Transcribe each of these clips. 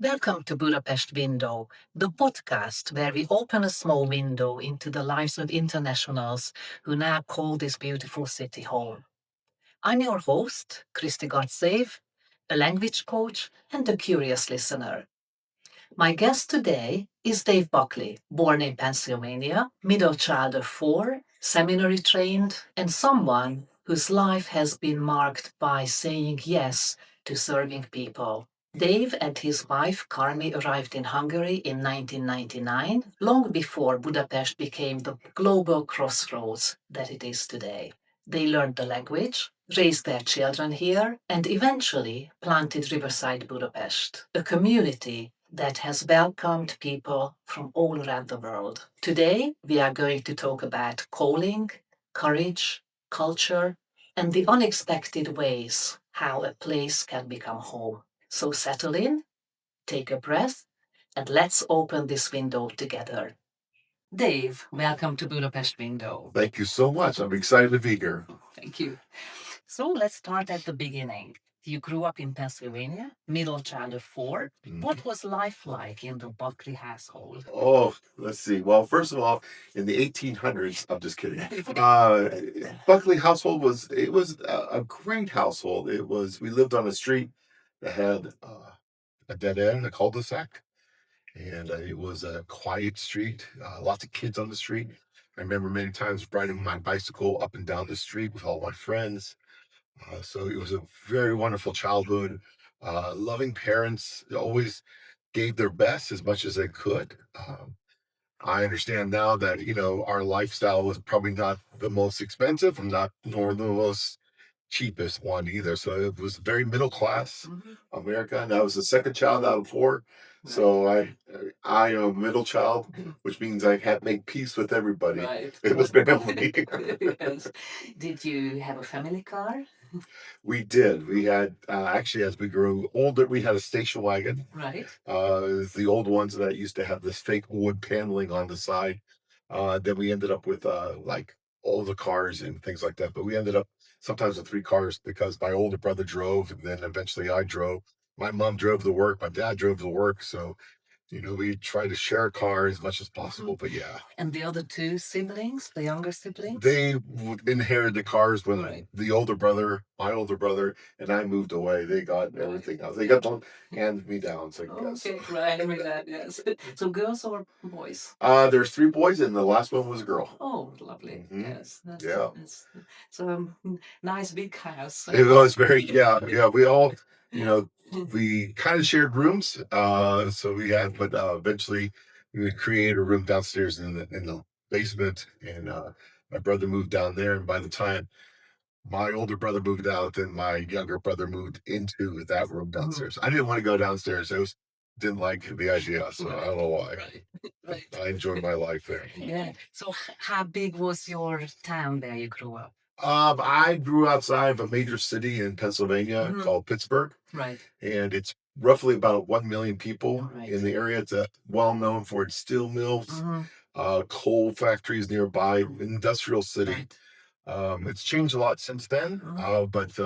Welcome to Budapest Window, the podcast where we open a small window into the lives of internationals who now call this beautiful city home. I'm your host, Christy Godsave, a language coach and a curious listener. My guest today is Dave Buckley, born in Pennsylvania, middle child of four, seminary trained, and someone whose life has been marked by saying yes to serving people. Dave and his wife Carmi arrived in Hungary in 1999, long before Budapest became the global crossroads that it is today. They learned the language, raised their children here, and eventually planted Riverside Budapest, a community that has welcomed people from all around the world. Today, we are going to talk about calling, courage, culture, and the unexpected ways how a place can become home. So settle in, take a breath, and let's open this window together. Dave, welcome to Budapest Window. Thank you so much. I'm excited to be here. Thank you. So let's start at the beginning. You grew up in Pennsylvania, middle child of four. What was life like in the Buckley household? Oh, let's see. Well, first of all, in the 1800s, I'm just kidding. Buckley household was a great household. We lived on a street that had a dead end, a cul-de-sac, and it was a quiet street. Lots of kids on the street. I remember many times riding my bicycle up and down the street with all my friends. So it was a very wonderful childhood. Loving parents always gave their best as much as they could. I understand now that our lifestyle was probably not the most expensive, and not nor the most cheapest one either. So it was very middle class America, and I was the second child out of four. So I am a middle child, which means I had to make peace with everybody in the family. Yes. Did you have a family car? We did. We had actually, as we grew older, we had a station wagon. Right. The old ones that used to have this fake wood paneling on the side. Then we ended up with like all the cars and things like that. But we ended up sometimes with three cars because my older brother drove, and then eventually I drove. My mom drove to work. My dad drove to work. So we tried to share a car as much as possible. But yeah, And the other two siblings, the younger siblings? they inherited the cars when Right. my older brother, and I moved away. They got everything else. They got them handed me down. So I guess. Okay, right, I mean that, yes. So girls or boys? There's three boys, and the last one was a girl. Oh, lovely. Yes. Yeah. That's so nice big house. It was very, yeah. We all, we kind of shared rooms. But eventually we would create a room downstairs in the basement, and my brother moved down there. And by the time my older brother moved out, then my younger brother moved into that room downstairs. I didn't want to go downstairs. Didn't like the idea, so I don't know why. Right. I enjoyed my life there. Yeah. So how big was your town where you grew up? I grew outside of a major city in Pennsylvania called Pittsburgh, Right. and it's roughly about 1 million people Right. in the area. It's well known for its steel mills, coal factories nearby, industrial city. Right. It's changed a lot since then, but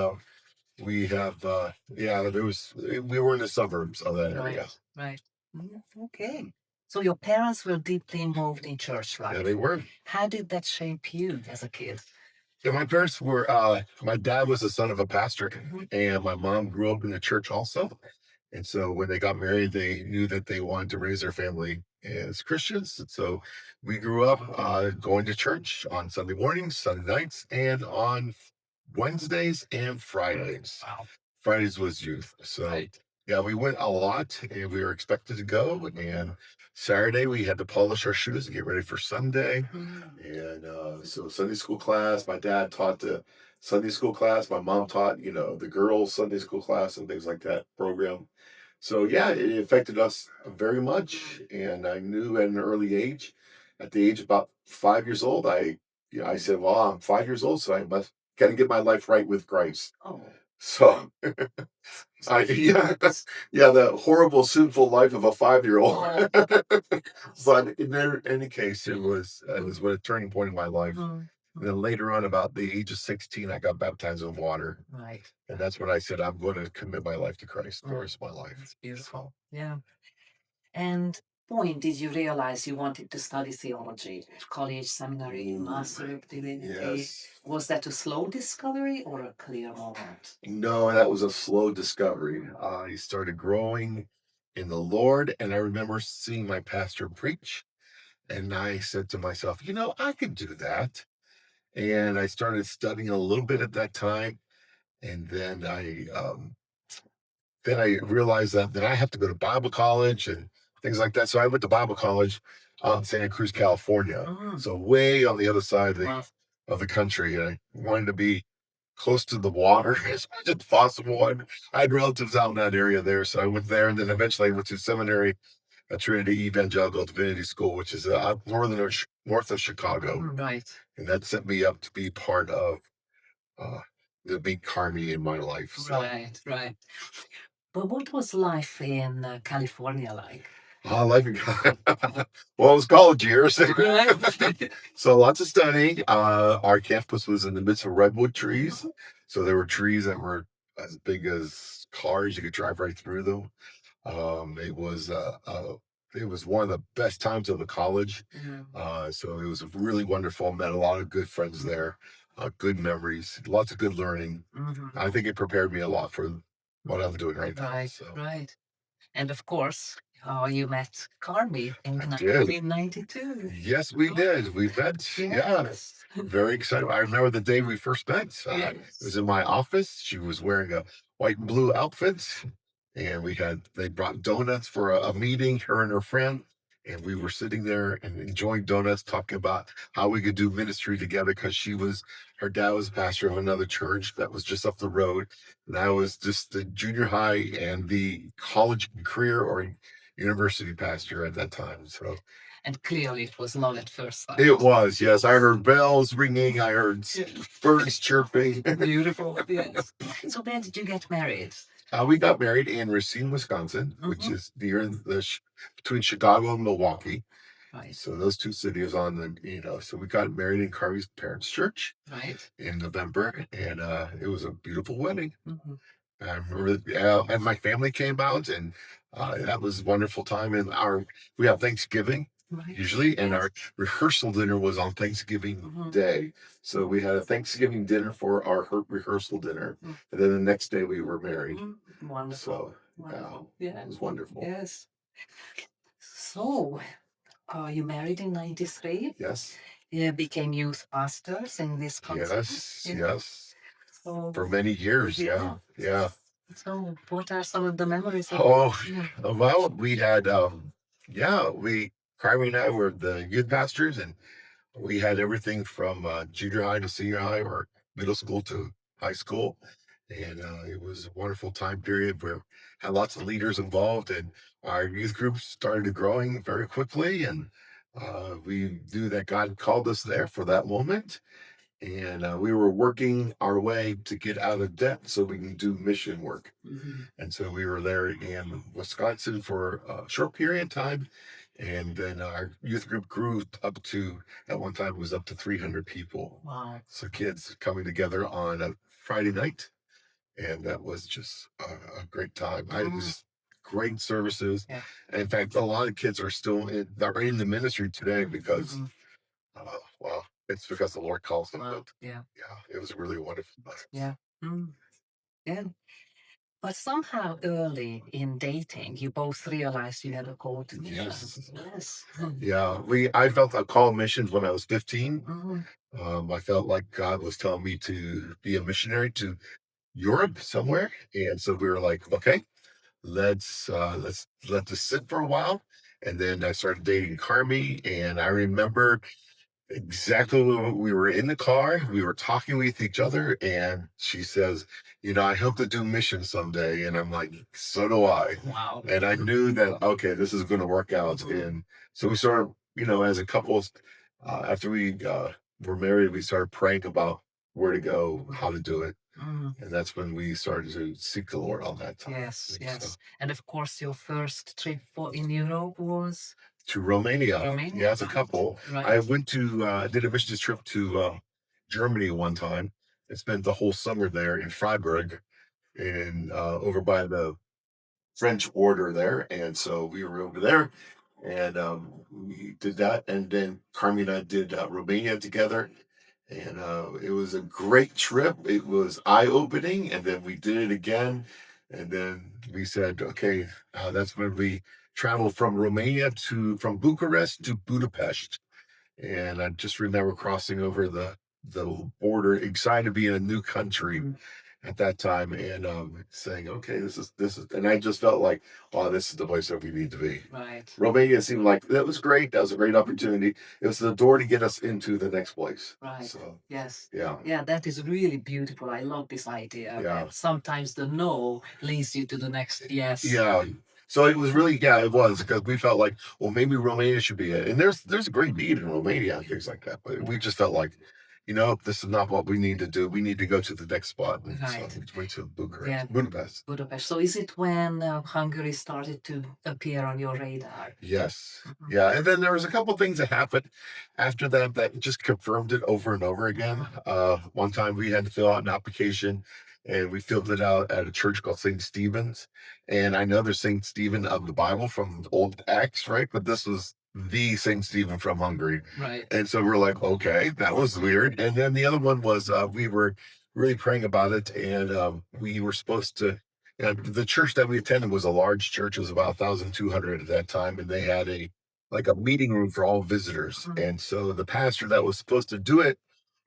we have, we were in the suburbs of that area. Right. Okay. So your parents were deeply involved in church life. Yeah, they were. How did that shape you as a kid? Yeah, my parents were, my dad was the son of a pastor, and my mom grew up in the church also. And so when they got married, they knew that they wanted to raise their family as Christians. And so we grew up going to church on Sunday mornings, Sunday nights, and on Wednesdays and Fridays. Wow. Fridays was youth. So yeah, we went a lot, and we were expected to go. And Saturday we had to polish our shoes and get ready for Sunday. And so Sunday school class, my dad taught the Sunday school class. My mom taught, the girls' Sunday school class and things like that program. So yeah, it affected us very much. And I knew at an early age, at the age of about 5 years old, I said, well, I'm 5 years old, so I must got to get my life right with Christ. Oh. So, the horrible, sinful life of a 5-year-old. But in any case, it was a turning point in my life. And then later on, about the age of 16, I got baptized in water. Right. And that's when I said, I'm going to commit my life to Christ the rest of my life. That's beautiful. Yeah. And when did you realize you wanted to study theology? College, seminary, master degree? Yes. Was that a slow discovery or a clear moment? No, that was a slow discovery. I started growing in the Lord, and I remember seeing my pastor preach, and I said to myself, I could do that. And I started studying a little bit at that time, and then I realized that I have to go to Bible college and things like that. So I went to Bible college out in Santa Cruz, California. So way on the other side of the country. And I wanted to be close to the water as much as possible. And I had relatives out in that area there. So I went there, and then eventually I went to seminary at Trinity Evangelical Divinity School, which is north of Chicago. Right. And that set me up to be part of uh, the big Carmi in my life. So. Right, right. But what was life in California like? Life in well, it was college years. Right. So lots of studying. Our campus was in the midst of redwood trees. So there were trees that were as big as cars. You could drive right through them. It was one of the best times of the college. So it was really wonderful. Met a lot of good friends there. Good memories, lots of good learning. I think it prepared me a lot for what I'm doing right now. Right, So. right. And of course, you met Carmi in I did. 1992. Yes, we did. We met. Yeah. Yes. Very excited. I remember the day we first met. It Yes. was in my office. She was wearing a white and blue outfit, and they brought donuts for a meeting, her and her friend. And we were sitting there and enjoying donuts, talking about how we could do ministry together because her dad was pastor of another church that was just up the road. And I was just the junior high and the college career or university pastor at that time. So. And clearly it was love at first sight. It was, yes. I heard bells ringing. I heard birds chirping. Beautiful, yes. So when did you get married? We got married in Racine, Wisconsin, which is near between Chicago and Milwaukee. Right. So those two cities so we got married in Carmi's parents' church Right. in November, and it was a beautiful wedding. I remember, and my family came out, and that was a wonderful time. And we have Thanksgiving. Right. Usually, and our rehearsal dinner was on Thanksgiving Day. So we had a Thanksgiving dinner for our rehearsal dinner, and then the next day we were married. Wonderful. So yeah, it was wonderful. Yes. So, you married in 93? Yes. Yeah, became youth pastors in this country. Yes. So, For many years, yeah. So, what are some of the memories of Well, we had, Carmen and I were the youth pastors, and we had everything from junior high to senior high or middle school to high school. And it was a wonderful time period where had lots of leaders involved, and our youth group started growing very quickly. And we knew that God called us there for that moment. And we were working our way to get out of debt so we can do mission work. And so we were there in Wisconsin for a short period of time. And then our youth group grew at one time, it was up to 300 people. Wow. So kids coming together on a Friday night. And that was just a great time. It was great services. Yeah. And in fact, a lot of kids are in the ministry today because, it's because the Lord calls them. But yeah, it was really wonderful. yeah. Yeah. But somehow early in dating, you both realized you had a call to mission. Yes. Yeah, I felt a call to missions when I was 15. I felt like God was telling me to be a missionary to Europe somewhere, and so we were like, okay, let's let this sit for a while. And then I started dating Carmi, and I remember exactly when we were in the car, we were talking with each other, and she says, I hope to do mission someday. And I'm like, so do I. Wow. And I knew that, okay, this is going to work out. And so we sort of, as a couple, after we were married, we started praying about where to go, how to do it. And that's when we started to seek the Lord on that time. Yes. And of course, your first trip in Europe was? To Romania. Romania? Yeah, as a couple. Right. I went to did a missions trip to Germany one time and spent the whole summer there in Freiburg and over by the French border there. And so we were over there and we did that. And then Carmi and I did Romania together. And it was a great trip. It was eye opening. And then we did it again. And then we said, okay, that's when we traveled from from Bucharest to Budapest. And I just remember crossing over the border, excited to be in a new country at that time, and saying, "Okay, this is," and I just felt like, "Oh, this is the place that we need to be." Right. Romania seemed like that was great. That was a great opportunity. It was the door to get us into the next place. Right. So Yes. yeah, Yeah, that is really beautiful. I love this idea. yeah, That sometimes the no leads you to the next yes. yeah. So it was really, yeah, it was because we felt like, well, maybe Romania should be it, and there's a great need in Romania and things like that. But we just felt like, this is not what we need to do. We need to go to the next spot. And so Right. we went to Yeah. Budapest. Budapest. So is it when Hungary started to appear on your radar? Yes. Mhm. Yeah. And then there was a couple things that happened after that just confirmed it over and over again. One time we had to fill out an application and we filled it out at a church called St. Stephen's. And I know there's St. Stephen of the Bible from the old Acts, right? But this was the St. Stephen from Hungary. Right. And so we're like, okay, that was weird. And then the other one was we were really praying about it and we were supposed to and the church that we attended was a large church. It was about 1,200 at that time, and they had a meeting room for all visitors. Mhm. And so the pastor that was supposed to do it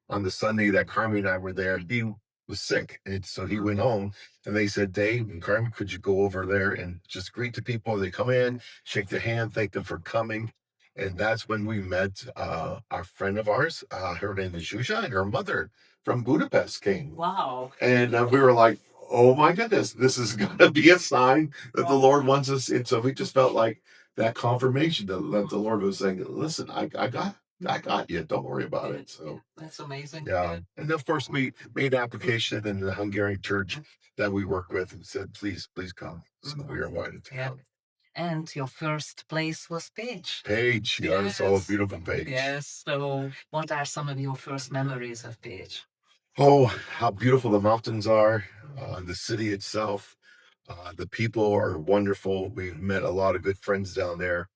on the Sunday that Carmen and I were there, he was sick. And so he went home and they said, Dave and Carmen, could you go over there and just greet the people? They come in, shake their hand, thank them for coming. And that's when we met our friend of ours. Her name is Zsuzsa, and her mother from Budapest came. Wow. And we were like, oh my goodness, this is going to be a sign that the Lord wants us. And so we just felt like that confirmation that the Lord was saying, listen, I got you. Don't worry about it. So That's amazing. yeah. And of course we made application in the Hungarian church that we work with and said, please come. So we were invited to Yeah. come. And your first place was Pécs. Pécs, yes, oh, Yes. beautiful Pécs. Yes. So what are some of your first memories of Pécs? Oh, how beautiful the mountains are, the city itself. The people are wonderful. We've met a lot of good friends down there.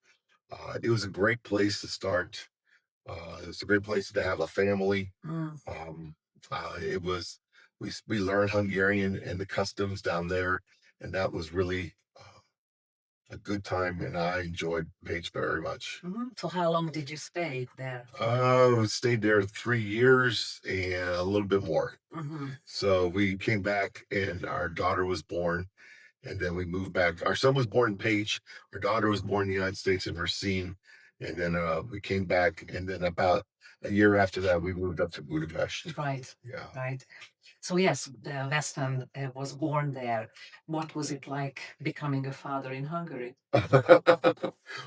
It was a great place to start. It's a great place to have a family. Mm. It was we learned Hungarian and the customs down there, and that was really a good time. And I enjoyed Page very much. Mhm. So how long did you stay there? Stayed there 3 years and a little bit more. Hmm. So we came back, and our daughter was born. And then we moved back. Our son was born in Page. Our daughter was born in the United States in Racine. And then we came back. And then about a year after that, we moved up to Budapest. Right. Yeah. Right. So yes, Weston was born there. What was it like becoming a father in Hungary?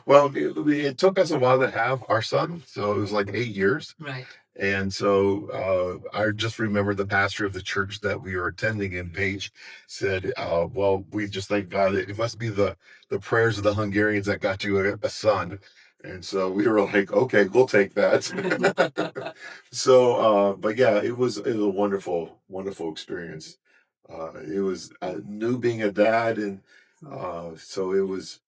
Well, it took us a while to have our son. So it was like 8 years. Right. And so I just remember the pastor of the church that we were attending in Page said, well, we just thank God that it must be the prayers of the Hungarians that got you a son. And so we were like, okay, we'll take that. So, but yeah, it was a wonderful, wonderful experience. It was new being a dad. And so it was,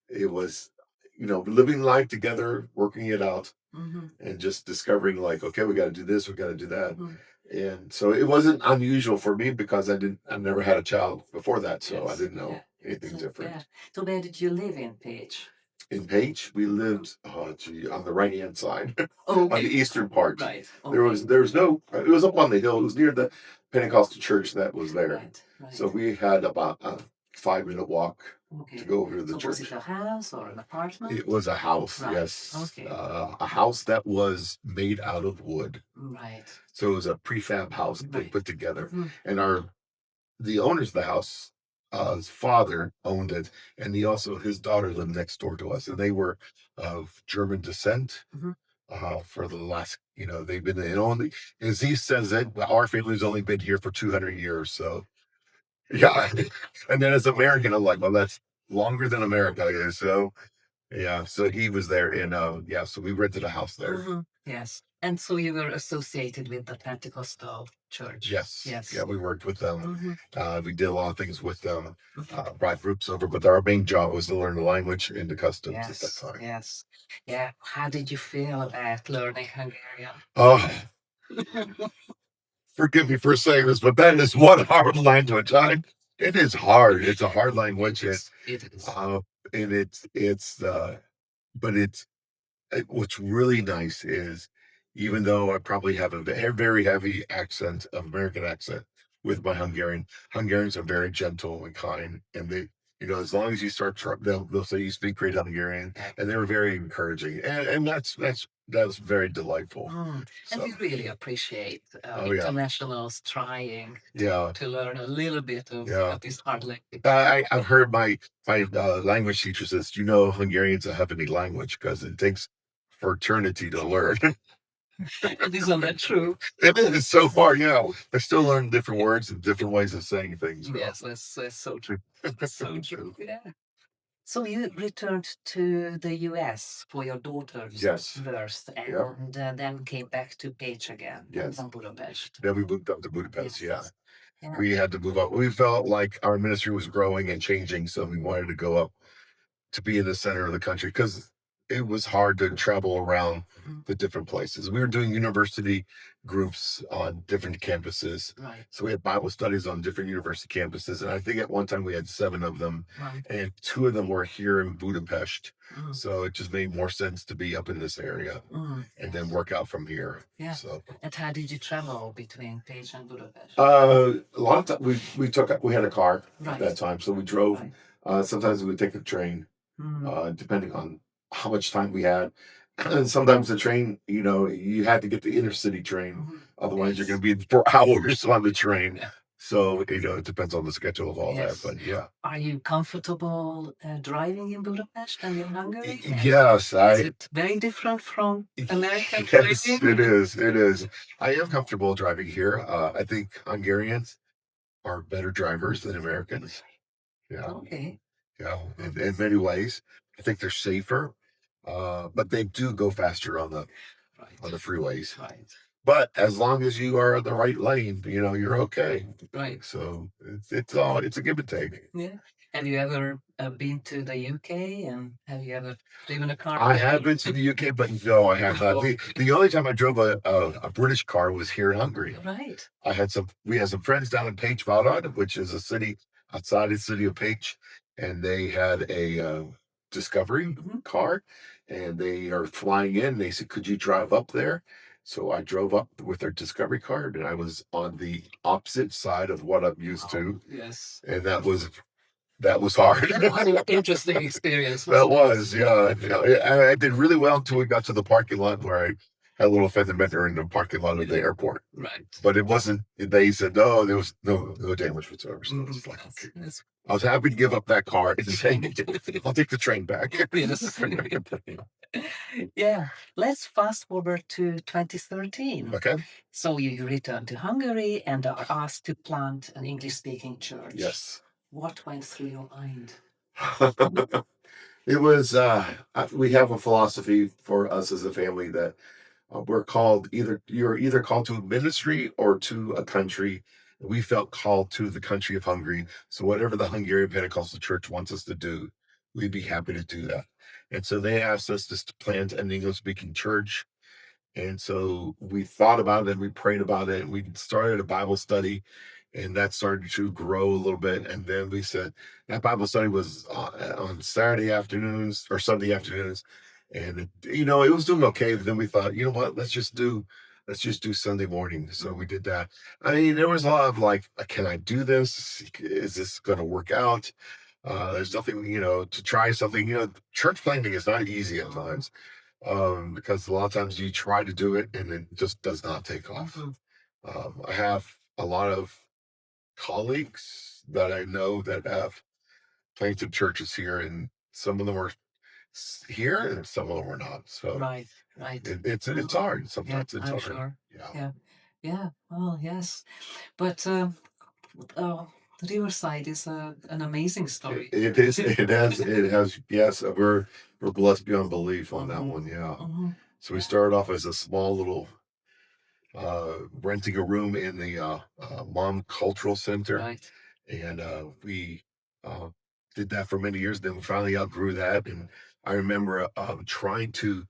living life together, working it out Hmm. and just discovering like, okay, we got to do this, we got to do that. Hmm. And so it wasn't unusual for me because I never had a child before that. So I Yes. didn't know Yeah. anything So, different. yeah. So where did you live in Pécs? In Page, we lived, oh, gee, on the right hand side, Oh, on the eastern part. right. There was no, it was up on the hill. It was near the Pentecostal church that was there. Right. Right. So we had about a 5 minute walk Okay. to go over to the So was church. it a house or an apartment? It was a house, Right. yes. Okay. A house that was made out of wood. Right. So it was a prefab house that they Right. put together. Mhm. And the owners of the house, his father owned it, and his daughter lived next door to us, and they were of German descent. Mhm. For the last, they've been in only, as he says it, our family's only been here for 200 years. So yeah, and then as American, I'm like, well, that's longer than America is. So yeah, so he was there, and yeah, so we rented a house there. Mhm. Yes. And so you were associated with the Pentecostal church. Yes. Yes. Yeah, we worked with them. Mhm. We did a lot of things with them. Mhm. Brought groups over, but our main job was to learn the language and the customs at that Yes. time. Yes. Yeah. How did you feel about learning Hungarian? Oh, forgive me for saying this, but that is one hard language. It is hard. It's a hard language, It is. It is. and but what's really nice is, even though I probably have a very heavy accent of American accent with my Hungarian, Hungarians are very gentle and kind, and as long as you start, they'll say you speak great Hungarian, and they were very encouraging, and that's very delightful. And So, we really appreciate oh yeah, internationals trying yeah, to learn a little bit yeah. of this hard language. I've heard my language teacher says, "You know, Hungarian's a heavenly language because it takes for eternity to learn." Isn't that true? It is so far, yeah. I still learn different words and different ways of saying things. Yes, that's so true. So true. Yeah. So you returned to the US for your daughter's Yes. birth Yeah. and then came back to Pécs again Yes. from Budapest. Then we moved up to Budapest. Yeah. Yes. Yeah. We had to move up. We felt like our ministry was growing and changing, so we wanted to go up to be in the center of the country because it was hard to travel around Mhm. the different places. We were doing university groups on different campuses. Right. So we had Bible studies on different university campuses. And I think at one time we had 7 of them, Right. and 2 of them were here in Budapest. Mm. So it just made more sense to be up in this area and then work out from here. Yeah. So And how did you travel between Pécs and Budapest? a lot of time we had a car at that Right. time, so we drove. Right. Sometimes we would take a train, Mm. depending on how much time we had. And sometimes the train, you had to get the inner city train. Mhm. Otherwise, you're Yes. going to be for hours on the train. Yeah. So, it depends on the schedule of all Yes. that. But yeah. Are you comfortable driving in Budapest and in Hungary? Yes, Is it very different from American yes, driving? it is. It is. I am comfortable driving here. I think Hungarians are better drivers than Americans. Yeah. Okay. Yeah, in many ways. I think they're safer, but they do go faster on the Right. freeways. Right. But as long as you are in the right lane, you're okay. Right. So it's a give and take. Yeah. Have you ever been to the UK and have you ever driven a car I there? have been to the UK, but no, I have not. The only time I drove a British car was here in Hungary. Right. We had some friends down in Pécs, which is a city outside the city of Pécs, and they had a Discovery Mhm. car, and they are flying in. They said, "Could you drive up there?" So I drove up with their Discovery car, and I was on the opposite side of what I'm used to, Yes. and that was hard. That was an interesting experience. That wasn't it? was, yeah. I did really well until we got to the parking lot where I had a little fender bender in the parking lot of the airport. Right. But it wasn't. They said no, there was no damage whatsoever. So it's like, okay. That's- I was happy to give up that car and say, I'll take the train back. Yes. Yeah. Let's fast forward to 2013. Okay. So you returned to Hungary and are asked to plant an English-speaking church. Yes. What went through your mind? It was. We have a philosophy for us as a family that you're either called to a ministry or to a country. We felt called to the country of Hungary. So whatever the Hungarian Pentecostal Church wants us to do, we'd be happy to do that. And so they asked us to plant an English speaking church. And so we thought about it and we prayed about it. And we started a Bible study, and that started to grow a little bit. And then we said that Bible study was on Saturday afternoons or Sunday afternoons, and it was doing okay. But then we thought, you know what, let's just do Sunday morning. So we did that. I mean, there was a lot of like, can I do this? Is this going to work out? There's nothing, to try something. Church planting is not easy at times, because a lot of times you try to do it and it just does not take off. Mhm. I have a lot of colleagues that I know that have planted churches here, and some of them are here, and some of them are not. So Right. Right. it's hard. Yeah, Sometimes it's I'm hard. sure. Yeah. Yeah. Yeah. Well, yes. But Riverside is an amazing story. It is. It has. It has. Yes, we're blessed beyond belief on that Mhm. one. Yeah. Mhm. So we started off as a small little renting a room in the Mom Cultural Center, Right. and we uh, did that for many years. Then we finally outgrew that, and I remember trying to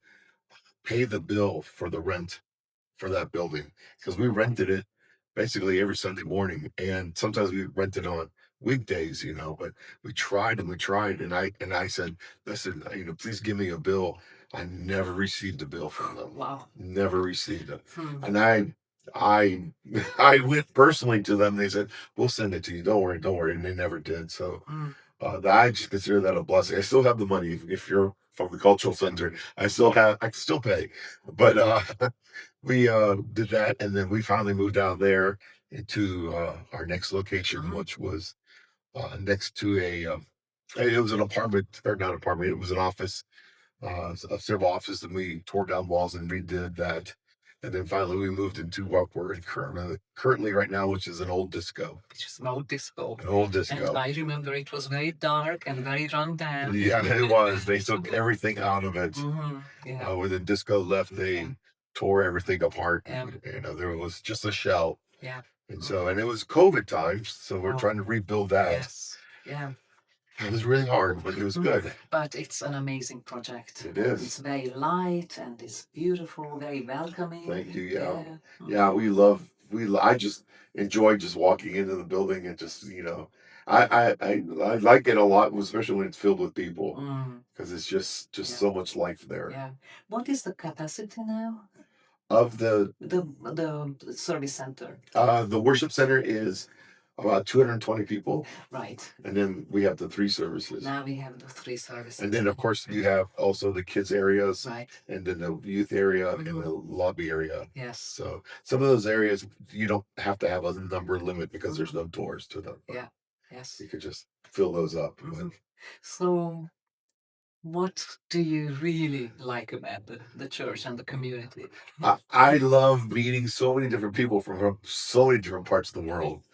pay the bill for the rent for that building because we rented it basically every Sunday morning, and sometimes we rented on weekdays, but we tried and we tried, and I said, listen, please give me a bill. I never received a bill from them. Wow. Never received it. And I I went personally to them. They said, we'll send it to you. Don't worry. And they never did. So I just consider that a blessing. I still have the money. If you're from the cultural center, I can still pay. But we did that, and then we finally moved out there into our next location, which was next to it was an apartment, or not apartment, it was an office, several offices, and we tore down walls and redid that. And then finally we moved into what we're in currently right now, which is an old disco. Which is an old disco. An old And disco. I remember it was very dark and very run down. Yeah, it was. They took everything out of it. Yeah. When the disco left, they tore everything apart. Yeah. There was just a shell. Yeah. And it was COVID times, so we're trying to rebuild that. Yes. Yeah. It was really hard, but it was good. But it's an amazing project. It is. It's very light and it's beautiful, very welcoming. Thank you. Yeah. Yeah, I just enjoy just walking into the building and just, I like it a lot, especially when it's filled with people, because it's just so much life there. Yeah. What is the capacity now? Of the service center. The worship center is about 220 people. Right. And then we have the 3 services. Now we have the 3 services. And then, of course, you have also the kids areas. Right. And then the youth area and the lobby area. Yes. So some of those areas, you don't have to have a number limit because there's no doors to them. Yeah. Yes. You could just fill those up. So what do you really like about the church and the community? I love meeting so many different people from so many different parts of the world.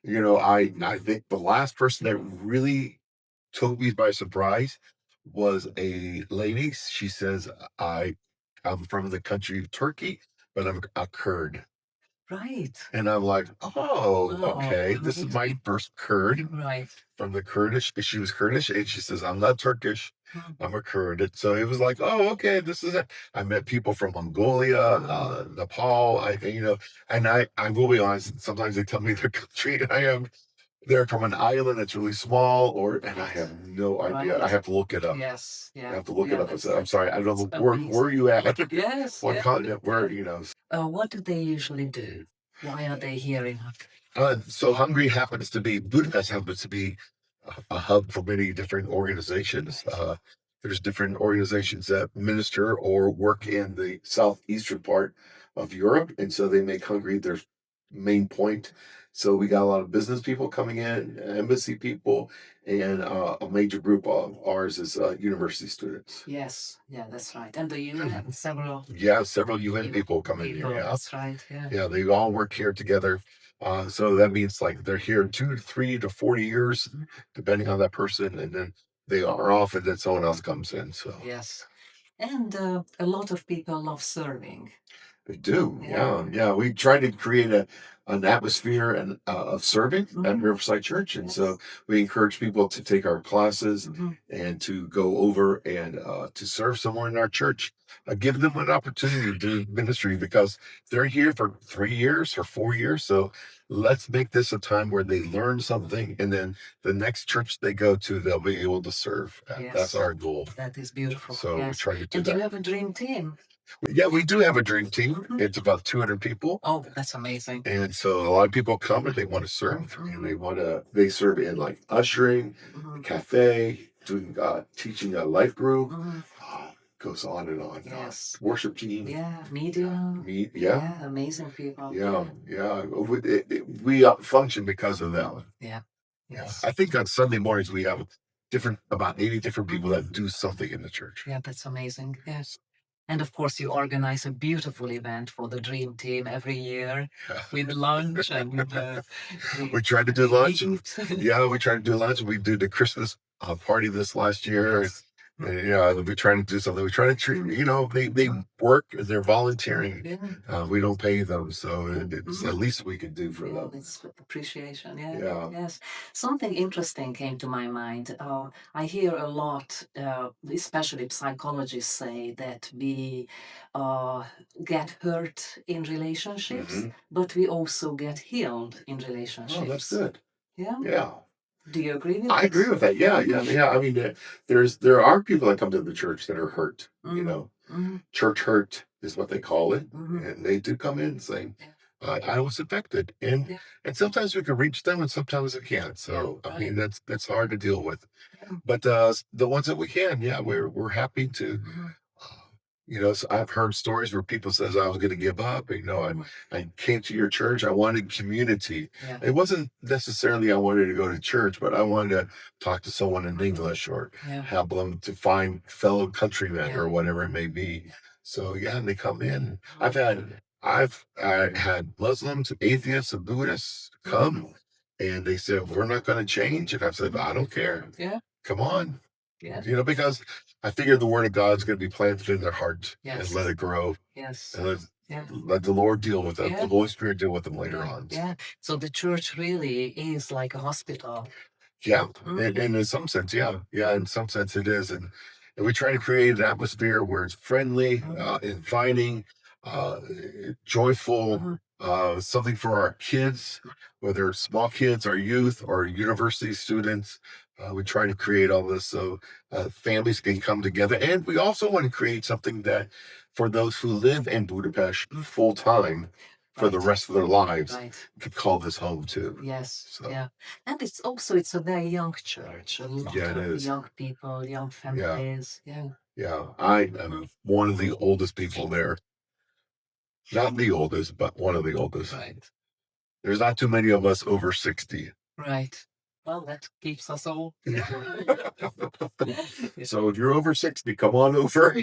I think the last person that really took me by surprise was a lady. She says, I'm from the country of Turkey, but I'm a Kurd. Right. And I'm like, oh, okay. This is my first Kurd. Right. From the Kurdish. She was Kurdish, and she says, I'm not Turkish. I'm a Kurd. And so it was like, oh, okay, this is it. I met people from Mongolia, Nepal, and I will be honest, sometimes they tell me their country, and they're from an island that's really small, and I have no idea. Right. I have to look it up. Yes. Yeah. I have to look it up and say, I'm right. sorry, I don't know It's where amazing. are you at? Yes. What yeah. continent? Where, What do they usually do? Why are they here in Hungary? So Hungary Budapest happens to be a hub for many different organizations. There's different organizations that minister or work in the southeastern part of Europe, and so they make Hungary their main point. So we got a lot of business people coming in, embassy people, and a major group of ours is university students. Yes, yeah, that's right. And the UN have several. Yeah, several UN people come in here. Yeah, That's right. Yeah. yeah, they all work here together. So that means like they're here 2 to 3 to 40 years, depending on that person, and then they are off, and then someone else comes in. So Yes, and a lot of people love serving. they do. Yeah. We try to create an atmosphere of serving at Riverside Church, and so we encourage people to take our classes and to go over and to serve somewhere in our church. Give them an opportunity to do ministry because they're here for 3 years or 4 years. So let's make this a time where they learn something, and then the next church they go to, they'll be able to serve. Yes. That's our goal. That is beautiful. So we try to do And that. do you have a dream team? Yeah, we do have a dream team. It's about 200 people. Oh, that's amazing. And so a lot of people come and they want to serve, and they serve in like ushering, cafe, doing teaching a life group. Goes on and on. Yes. Worship team. Yeah, media. Yeah. Amazing people. Yeah. We function because of that. Yeah. Yes. I think on Sunday mornings we have about 80 different people that do something in the church. Yeah, that's amazing. Yes. And of course, you organize a beautiful event for the Dream Team every year with lunch and we try to do lunch. We try to do lunch. We did the Christmas party this last year. Yes. And, we're trying to do something. We're trying to treat, they work, they're volunteering. Yeah. We don't pay them, so it's the least we can do for Yeah, them. it's appreciation. Yeah, Yeah. yes. Something interesting came to my mind. I hear a lot, especially psychologists say that we uh, get hurt in relationships, Hmm. but we also get healed in Oh, that's relationships. good. Yeah. Yeah. Do you agree with I agree this? with that. Yeah, yeah, yeah. I mean, there are people that come to the church that are hurt. Mm-hmm. Mm-hmm. Church hurt is what they call it, Mm-hmm. and they do come in saying, Yeah. I was affected," and Yeah. sometimes we can reach them, and sometimes we can't. So I mean, Right. that's hard to deal with. Yeah. But the ones that we can, yeah, we're happy to. Mm-hmm. So I've heard stories where people says I was going to give up. Mm-hmm. I came to your church. I wanted community. Yeah. It wasn't necessarily I wanted to go to church, but I wanted to talk to someone in English or Yeah. help them to find fellow countrymen Yeah. or whatever it may be. So yeah, and they come in. I had Muslims, atheists, and Buddhists come, and they said we're not going to change. And I said I don't care. Yeah. Come on, Yeah. because I figured the word of God is going to be planted in their heart and Yes. let it grow Yes. and Yeah. let the Lord deal with them. Yeah. The Holy Spirit deal with them later Yeah. on. Yeah. So the church really is like a hospital. Yeah, Mm. and in some sense, yeah, yeah, in some sense it is, and we try to create an atmosphere where it's friendly, inviting, uh, joyful, Mhm. something for our kids, whether it's small kids, our youth, or university students. We try to create all this so families can come together, and we also want to create something that for those who live in Budapest full time for the Right. rest of their lives Right. could call this home too. Yes. So Yeah. And it's a very young church. A lot yeah, it of is. young people, young Yeah. families. Yeah. Yeah, I am one of the oldest people there. Not the oldest, but one of the oldest. Right. There's not too many of us over 60. Right. Well, that keeps us all. Yeah. So if you're over 60, come on over.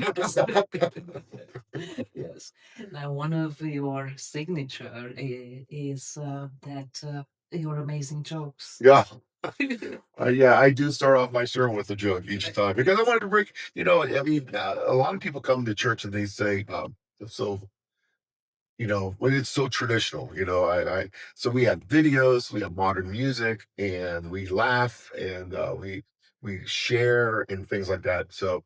Yes. Now, one of your signature is that your amazing jokes. Yeah. Yeah, I do start off my sermon with a joke each time because I wanted to break, I mean, a lot of people come to church and they say, so when it's so traditional, so we have videos, we have modern music, and we laugh and we share and things like that. So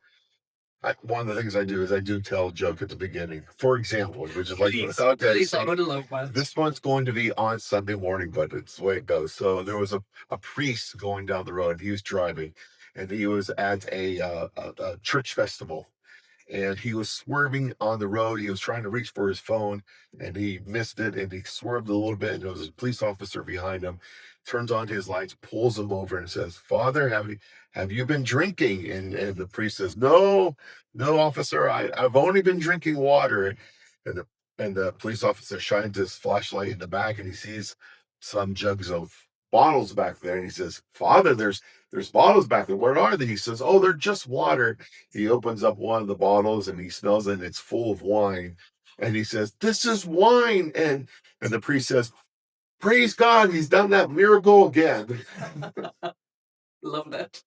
one of the things I do is I do tell a joke at the beginning. For example, which is like, Please, okay, please, I so would love that. this one's going to be on Sunday morning, but it's the way it goes. So there was a priest going down the road. He was driving, and he was at a church festival, and he was swerving on the road. He was trying to reach for his phone and he missed it and he swerved a little bit. And there was a police officer behind him, turns on his lights, pulls him over and says, "Father, have you been drinking?" And the priest says, "No, no, officer, I've only been drinking water." And the police officer shines his flashlight in the back and he sees some jugs of bottles back there. And he says, "Father, there's bottles back there. What are they?" He says, "Oh, they're just water." He opens up one of the bottles and he smells it and it's full of wine. And he says, "This is wine." And the priest says, "Praise God, he's done that miracle again." Love that.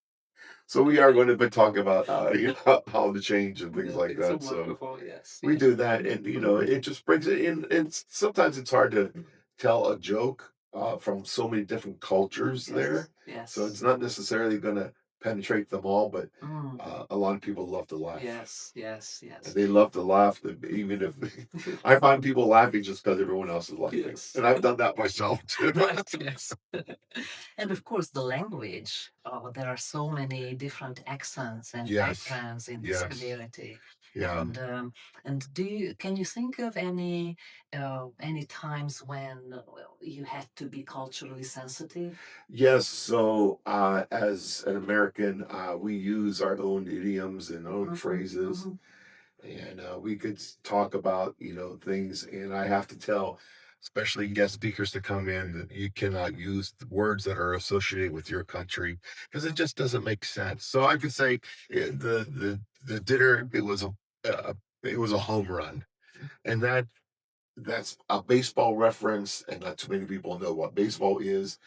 So we are going to be talking about how to change and things Yeah, like it's so that. So wonderful. Yes. we Yeah. do that, and it just brings it in. And sometimes it's hard to tell a joke from so many different cultures there. Yes. So it's not necessarily going to penetrate them all, but Mm. a lot of people love to laugh. Yes. Yes. And Yes. they love to laugh, even if I find people laughing just because everyone else is laughing. Yes. And I've done that myself too. Right. Yes. And of course, the language. Oh, there are so many different accents and Yes. backgrounds in this Yes. community. Yeah. And can you think of any times when well, you had to be culturally sensitive? Yes. So as an American, we use our own idioms and own Mhm. phrases. Mhm. And we could talk about things, and I have to tell especially guest speakers to come in that you cannot use the words that are associated with your country because it just doesn't make sense. So I could say the dinner, it was a home run, and that's a baseball reference, and not too many people know what baseball is.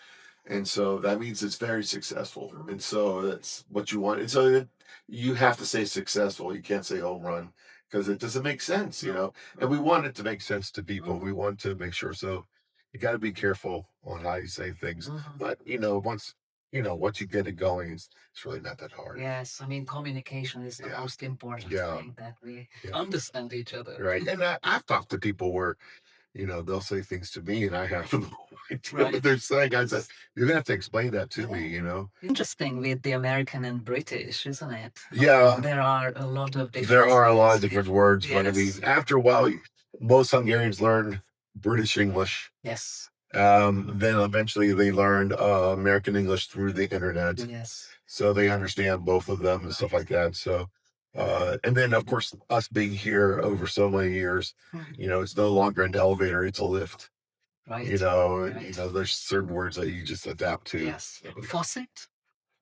And so that means it's very successful. And so that's what you want. And so you have to say successful. You can't say home run because it doesn't make sense, you know. And we want it to make sense to people. We want to make sure. So you got to be careful on how you say things. But once you get it going, it's really not that hard. Yes, I mean, communication is the Yeah. most important Yeah. thing, that we Yeah. understand each other. Right. And I've talked to people where they'll say things to me and I have no idea what Right. they're saying. I said, you're gonna have to explain that to me, Interesting with the American and British, isn't it? Yeah, There are a lot of there are a lot of differences. different words, but I mean, Yes. after a while, most Hungarians learn British English. Yes. Then eventually they learned American English through the internet, Yes. so they understand both of them and stuff like that. So, and then of course, us being here over so many years, it's no longer an elevator; it's a lift. Right. There's certain words that you just adapt to. Yes. Faucet?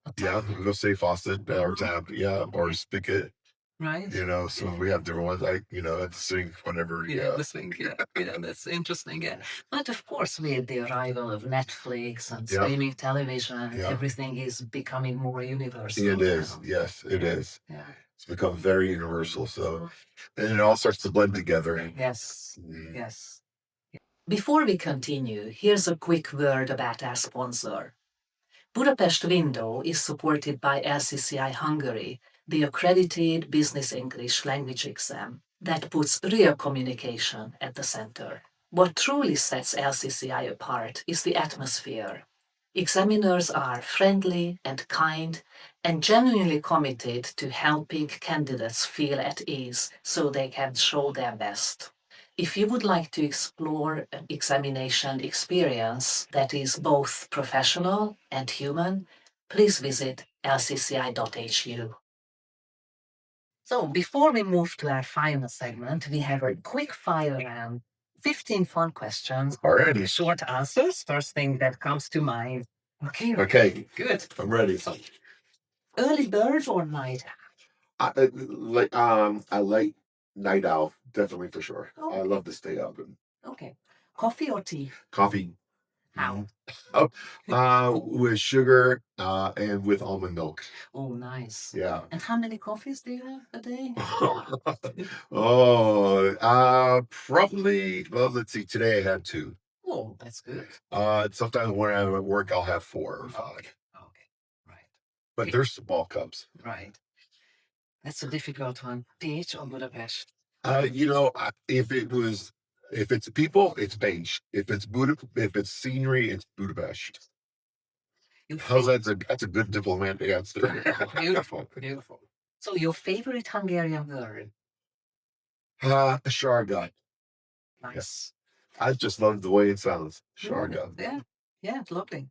A Yeah, tap? we'll say faucet or tap, yeah, or spigot. Right. So we have different ones. At the sink whenever. Yeah, the sink. Yeah, that's interesting. Yeah, but of course, with the arrival of Netflix and Yeah, streaming television, yeah, everything is becoming more universal it is. now. Yes, it is. Yeah. It's become very universal. So, and it all starts to blend together. Yes. Mm. Yes. Before we continue, here's a quick word about our sponsor. Budapest Window is supported by LCCI Hungary, the accredited business English language exam that puts real communication at the center. What truly sets LCCI apart is the atmosphere. Examiners are friendly and kind and genuinely committed to helping candidates feel at ease so they can show their best. If you would like to explore an examination experience that is both professional and human, please visit lcci.hu. So, before we move to our final segment, we have a quick fire round. 15 fun questions. Already. Short answers. First thing that comes to mind. Okay. Okay, Good. I'm ready. Early bird or night I like night owl, definitely for sure. I owl? love to stay up and Okay. Coffee or tea? coffee. How? Oh, with sugar, and with almond milk. Oh, nice. Yeah. And how many coffees do you have a day? Oh, probably. Well, let's see. Today I had two. Oh, that's good. Sometimes when I'm at work, I'll have 4 or 5, Okay. Right. but they're small cups. Right. That's a difficult one. Pécs or Budapest? If it's people, it's Pécs. If it's scenery, it's Budapest. Your How's fa- that's a good diplomatic answer. Beautiful, beautiful. So, your favorite Hungarian word? Sharga. Nice. I just love the way it sounds. Yeah, Sharga. yeah, it's lovely.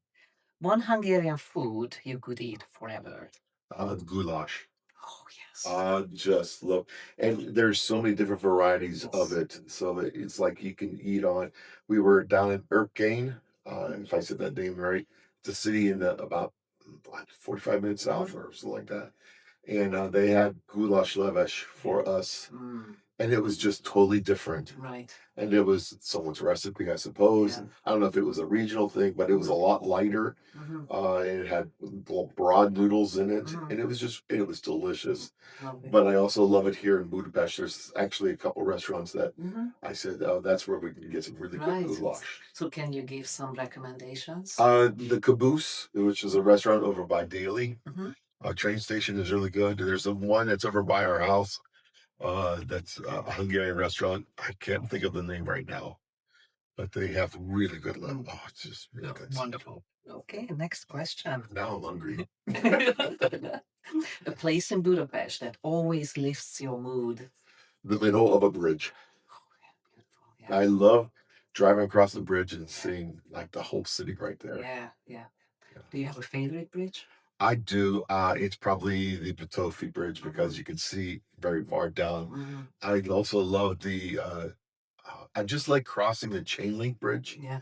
One Hungarian food you could eat forever. Goulash. Oh, yes. Just love, and there's so many different varieties of Yes. it. So that it's like you can eat on. We were down in Erkane, if I said that name right. It's a city in about 45 minutes south or something like that. And they had goulash levesh for us, and it was just totally different. Right. And it was someone's recipe, I suppose. Yeah. I don't know if it was a regional thing, but it was a lot lighter. Mhm. And it had broad noodles in it, Mhm. and it was delicious. Lovely. But I also love it here in Budapest. There's actually a couple restaurants that Mhm. I said, oh, that's where we can get some really Right. good goulash. So, can you give some recommendations? The Caboose, which is a restaurant over by Daly, Mhm. train station, is really good. There's the one that's over by our house. That's a Hungarian restaurant. I can't think of the name right now, but they have really good level. Oh, it's just really good. Wonderful. Okay, next question. Now I'm hungry. A place in Budapest that always lifts your mood. The middle of a bridge. Oh, yeah, beautiful. Yeah. I love driving across the bridge and seeing like the whole city right there. Yeah, yeah. Yeah. Do you have a favorite bridge? I do. It's probably the Potofi Bridge because you can see very far down. Mhm. I also love I just like crossing the chain link bridge Yeah.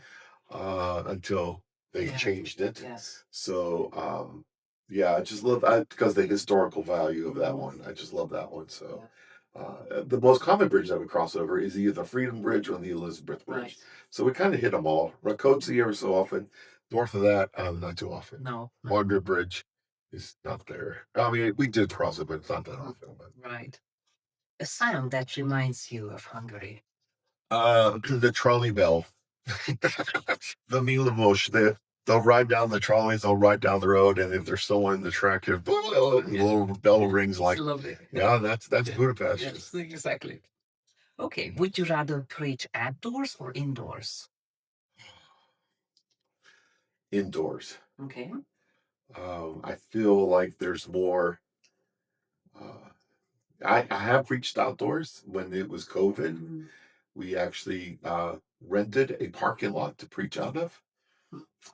until they Yeah. changed it. Yes. So, yeah, I just love because the historical value of that one. I just love that one. So, The most common bridge that we cross over is either the Freedom Bridge or the Elizabeth Bridge. Right. So we kind of hit them all. Rakotsi every so often. North of that, not too often. No. Margaret Bridge is not there. I mean, we did cross it, but it's not that often. But. Right. A sound that reminds you of Hungary. The trolley bell. The Milovosh. They'll ride down the trolleys, they'll ride down the road, and if there's someone in the track, the little bell rings like, It's lovely. yeah, that's Budapest. Yes, exactly. Okay, would you rather preach outdoors or indoors? Indoors. Okay. I feel like there's more. Uh, I have preached outdoors when it was COVID. Mhm. We actually rented a parking lot to preach out of,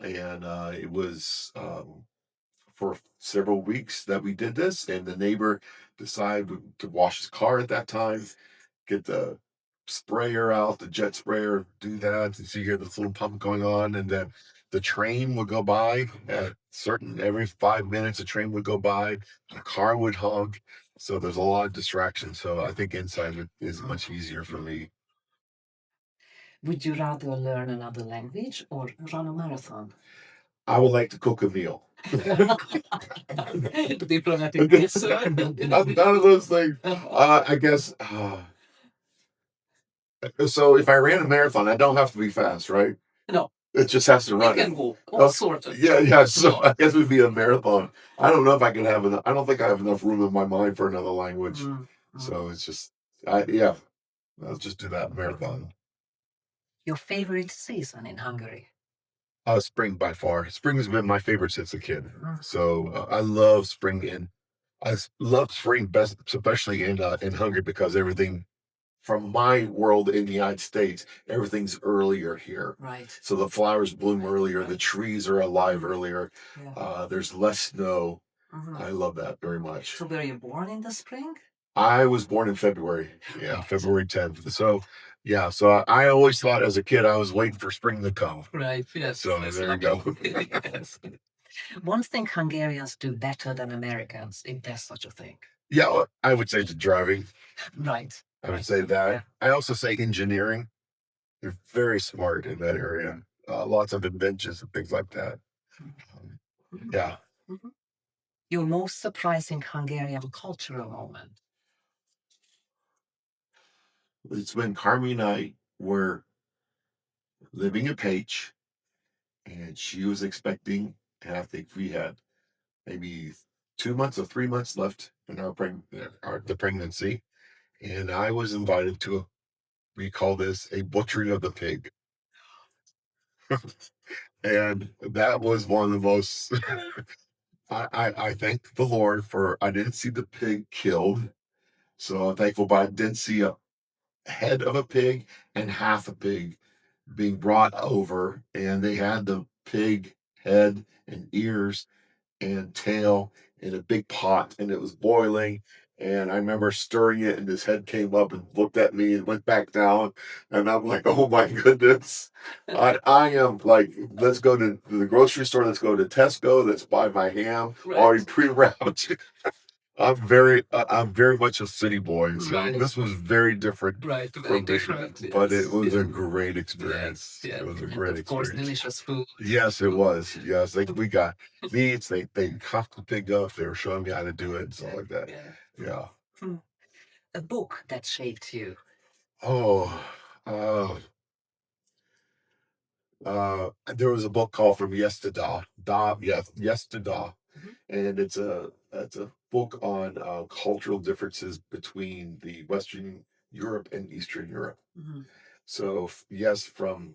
and it was for several weeks that we did this. And the neighbor decided to wash his car at that time, get the sprayer out, the jet sprayer, do that. And so you hear this little pump going on, and then the train would go by at certain every 5 minutes. A train would go by, a car would honk. So there's a lot of distraction. So I think inside is much easier for me. Would you rather learn another language or run a marathon? I would like to cook a meal. Diplomatic answer. None of those things. I guess. So if I ran a marathon, I don't have to be fast, right? No, It just has to you run. can walk. All sorts of. Yeah, yeah. So I guess it would be a marathon. I don't know if I can have enough. I don't think I have enough room in my mind for another language. So it's just, yeah. I'll just do that marathon. Your favorite season in Hungary? Spring by far. Spring has been my favorite since a kid. So I love spring love spring best, especially in Hungary because everything from my world in the United States, everything's earlier here. Right. So the flowers bloom earlier, the trees are alive earlier. Yeah. There's less snow. Mhm. I love that very much. So were you born in the spring? I was born in February. Yeah, February 10th. So yeah, so I always thought as a kid I was waiting for spring to come. Right. Yes. So That's there you go. lovely. Yes. One thing Hungarians do better than Americans, if there's such a thing. Yeah, well, I would say the driving. Right. I would say that. I also say engineering. They're very smart in that area. Lots of inventions and things like that. Um, yeah. Mhm. Your most surprising Hungarian cultural moment? It's when Carmi and I were living in Pécs, and she was expecting, and I think we had maybe 2 months or 3 months left in the pregnancy, and I was invited to we call this a butchery of the pig, and that was one of the most. I thank the Lord for I didn't see the pig killed, so I'm thankful, but I did see a head of a pig and half a pig being brought over, and they had the pig head and ears and tail in a big pot, and it was boiling. And I remember stirring it, and his head came up and looked at me and went back down. And I'm like, oh my goodness. I am like, let's go to the grocery store, let's go to Tesco, let's buy my ham already pre-wrapped. I'm very much a city boy, so Right. this was very different Right. Very from me, different. but Yes. it was a great experience. Yes. It was a And great of course, experience. delicious food. Yes, it was. Yes, we got meats. They cuffed the pig up. They were showing me how to do it and stuff like that. Yeah. Yeah. Hmm. A book that shaped you. Oh, there was a book called From Yes to Da. Yes to Da, Mhm. and it's a book on cultural differences between the Western Europe and Eastern Europe. Mhm. So yes, from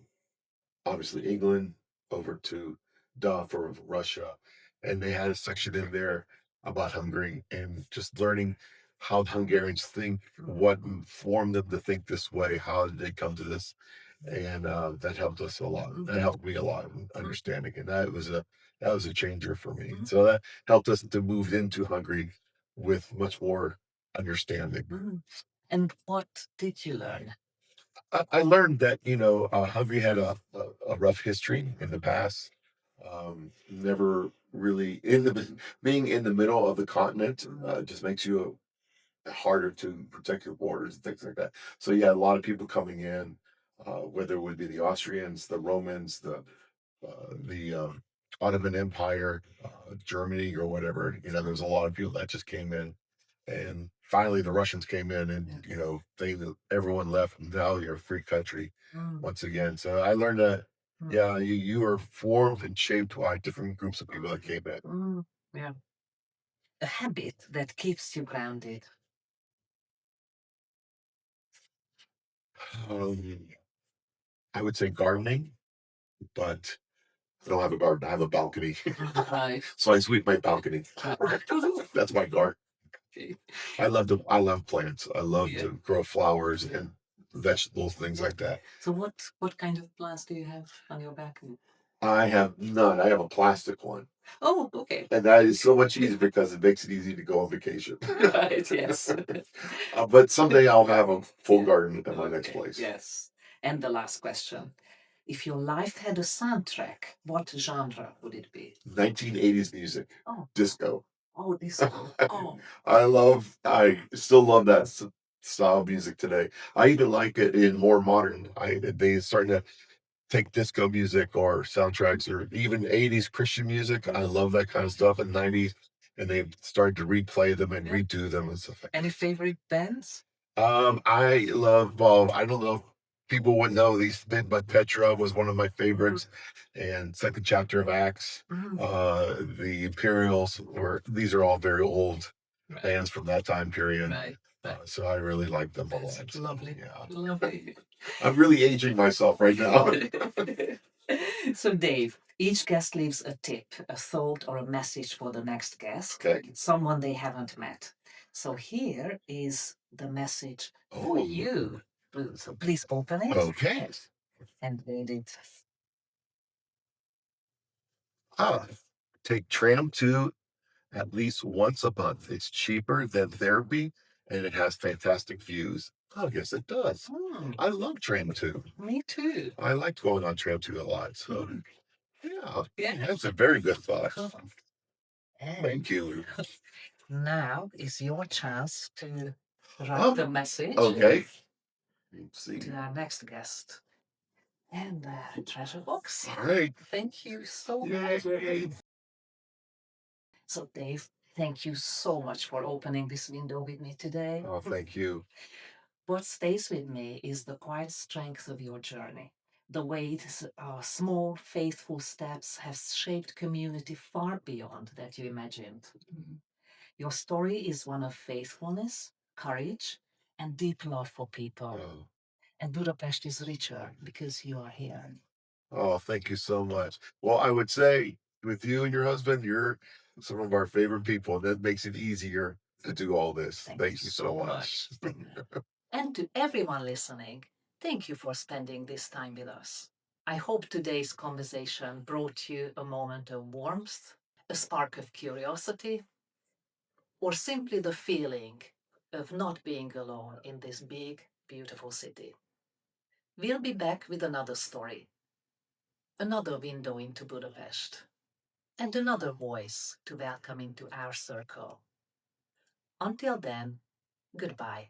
obviously England over to Da for Russia, and they had a section in there about Hungary and just learning how Hungarians think, what formed them to think this way, how did they come to this, and that helped us a lot. That helped me a lot in understanding, and that was a changer for me. So that helped us to move into Hungary with much more understanding. Mhm. And what did you learn? I learned that Hungary had a rough history in the past. Never really being in the middle of the continent just makes you harder to protect your borders and things like that. So you had a lot of people coming in, whether it would be the Austrians, the Romans, the Ottoman Empire, Germany, or whatever. There's a lot of people that just came in, and finally the Russians came in, and everyone left. And now you're a free country once again. So I learned that. Yeah, you are formed and shaped by different groups of people that came in. Yeah. A habit that keeps you grounded. Um, I would say gardening, but I don't have a garden. I have a balcony. Right. So I sweep my balcony. That's my garden. Okay. I love plants. I love Yeah. to grow flowers and vegetables, things like that. So what kind of plants do you have on your balcony? I have none. I have a plastic one. Oh, okay. And that is so much easier because it makes it easy to go on vacation. Right, yes. But someday I'll have a full garden at my next place. Yes. And the last question. If your life had a soundtrack, what genre would it be? 1980s music, Oh, disco. oh, disco. Oh, I still love that style of music today. I even like it in more modern. They starting to take disco music or soundtracks or even 80s Christian music. I love that kind of stuff in 90s. And they've started to replay them and yeah. redo them and stuff. Any favorite bands? I love, well, I don't know if people would know these, but Petra was one of my favorites. And second chapter of Acts, the Imperials these are all very old bands from that time period. Right. So I really like them a That's lot. lovely. Yeah. Lovely. I'm really aging myself right now. So, Dave, each guest leaves a tip, a thought, or a message for the next guest, Okay. someone they haven't met. So, here is the message for Oh. you. So, please open it Okay. and read it. Take tram to at least once a month. It's cheaper than therapy and it has fantastic views. Oh, yes, it does. I love tram too. Me too. I liked going on tram too a lot. So, yeah, that's a very good thought. Thank you. Now is your chance to Oh, write the message Okay. Let's see. to our next guest. And the treasure box. All right. Thank you so much. Yay. So, Dave, thank you so much for opening this window with me today. Oh, thank you. What stays with me is the quiet strength of your journey. The way small, faithful steps have shaped community far beyond that you imagined. Your story is one of faithfulness, courage, and deep love for people. Oh. And Budapest is richer because you are here. Oh, thank you so much. Well, I would say with you and your husband, you're some of our favorite people. That makes it easier to do all this. Thank you so much. And to everyone listening, thank you for spending this time with us. I hope today's conversation brought you a moment of warmth, a spark of curiosity, or simply the feeling of not being alone in this big, beautiful city. We'll be back with another story, another window into Budapest, and another voice to welcome into our circle. Until then, goodbye.